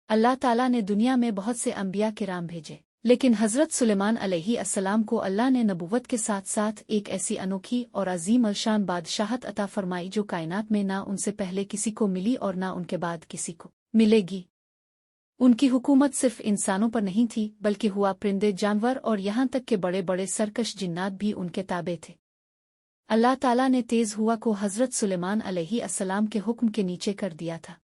अल्लाह ताला ने दुनिया में बहुत से अंबिया किराम भेजे, लेकिन हज़रत सुलेमान अलैहिस्सलाम को अल्लाह ने नबुव्वत के साथ साथ एक ऐसी अनोखी और अजीम अलशान बादशाहत अता फरमाई जो कायनात में ना उनसे पहले किसी को मिली और ना उनके बाद किसी को मिलेगी। उनकी हुकूमत सिर्फ इंसानों पर नहीं थी, बल्कि हुआ परिंदे, जानवर और यहाँ तक के बड़े बड़े सरकश जिन्नात भी उनके ताबे थे। अल्लाह ताला ने तेज़ हुआ को हज़रत सुलेमान अलैहिस्सलाम के हुक्म के नीचे कर दिया था।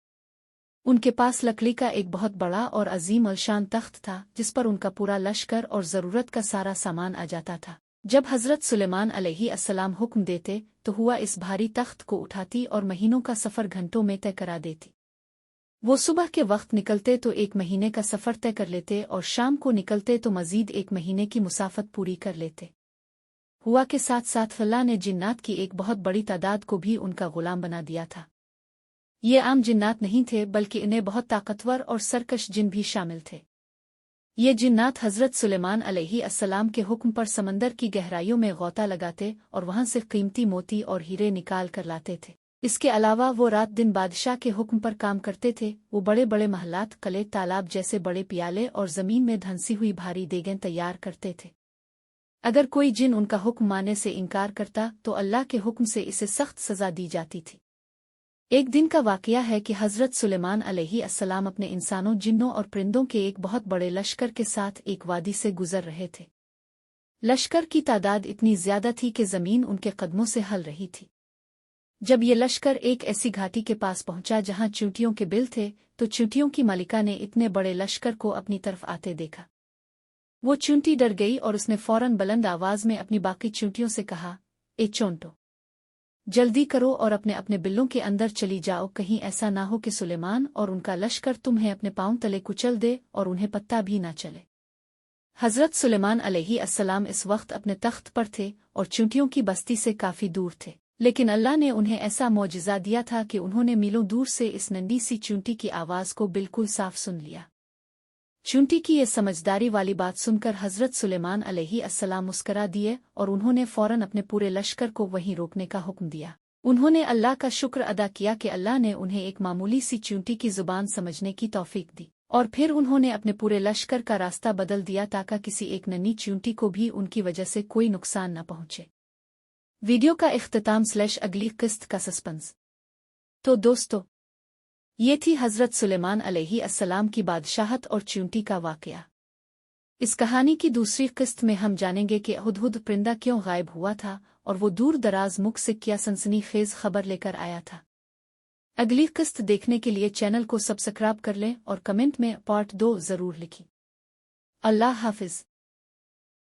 उनके पास लकड़ी का एक बहुत बड़ा और अजीम अलशान तख्त था जिस पर उनका पूरा लश्कर और ज़रूरत का सारा सामान आ जाता था। जब हज़रत सुलेमान अलैहिस्सलाम हुक्म देते तो हुआ इस भारी तख्त को उठाती और महीनों का सफ़र घंटों में तय करा देती। वो सुबह के वक्त निकलते तो 1 महीने का सफ़र तय कर लेते और शाम को निकलते तो मज़ीद 1 महीने की मुसाफत पूरी कर लेते। हुआ के साथ साथ अल्लाह ने जिन्नात की एक बहुत बड़ी तादाद को भी उनका गुलाम बना दिया था। ये आम जिन्नात नहीं थे, बल्कि इन्हें बहुत ताकतवर और सरकश जिन भी शामिल थे। ये जिन्नात हज़रत सुलेमान अलैहिस्सलाम के हुक्म पर समंदर की गहराइयों में गौता लगाते और वहां से कीमती मोती और हीरे निकाल कर लाते थे। इसके अलावा वो रात दिन बादशाह के हुक्म पर काम करते थे। वो बड़े बड़े महलात, कले, तालाब जैसे बड़े पियाले और ज़मीन में धंसी हुई भारी देगें तैयार करते थे। अगर कोई जिन उनका हुक्म मानने से इनकार करता तो अल्लाह के हुक्म से इसे सख्त सज़ा दी जाती थी। एक दिन का वाक़या है कि हज़रत सुलेमान अलैहिस्सलाम अपने इंसानों, जिन्नों और परिंदों के एक बहुत बड़े लश्कर के साथ एक वादी से गुजर रहे थे। लश्कर की तादाद इतनी ज़्यादा थी कि ज़मीन उनके कदमों से हल रही थी। जब ये लश्कर एक ऐसी घाटी के पास पहुंचा जहां चींटियों के बिल थे, तो चींटियों की मालिका ने इतने बड़े लश्कर को अपनी तरफ आते देखा। वो चींटी डर गई और उसने फौरन बुलंद आवाज़ में अपनी बाकी चींटियों से कहा, ए चोंटो, जल्दी करो और अपने अपने बिल्लों के अंदर चली जाओ, कहीं ऐसा ना हो कि सुलेमान और उनका लश्कर तुम्हें अपने पांव तले कुचल दे और उन्हें पत्ता भी ना चले। हज़रत सुलेमान अलैहिस्सलाम इस वक्त अपने तख्त पर थे और चींटियों की बस्ती से काफ़ी दूर थे, लेकिन अल्लाह ने उन्हें ऐसा मौजिज़ा दिया था कि उन्होंने मीलों दूर से इस नंढी सी चींटी की आवाज़ को बिल्कुल साफ सुन लिया। चींटी की ये समझदारी वाली बात सुनकर हज़रत सुलेमान अलैहिस्सलाम मुस्करा दिए और उन्होंने फौरन अपने पूरे लश्कर को वहीं रोकने का हुक्म दिया। उन्होंने अल्लाह का शुक्र अदा किया कि अल्लाह ने उन्हें एक मामूली सी चींटी की ज़ुबान समझने की तौफीक दी, और फिर उन्होंने अपने पूरे लश्कर का रास्ता बदल दिया ताकि किसी एक नन्ही चींटी को भी उनकी वजह से कोई नुकसान न पहुंचे। वीडियो का इख्तिताम / अगली किस्त का सस्पेंस। तो दोस्तों, ये थी हज़रत सुलेमान अलैहिस्सलाम की बादशाहत और चींटी का वाक़या। इस कहानी की दूसरी किस्त में हम जानेंगे कि हुदहुद परिंदा क्यों गायब हुआ था और वो दूर दराज मुख से क्या सनसनीखेज़ खबर लेकर आया था। अगली किस्त देखने के लिए चैनल को सब्सक्राइब कर लें और कमेंट में पार्ट 2 ज़रूर लिखें। अल्लाह हाफ़िज़।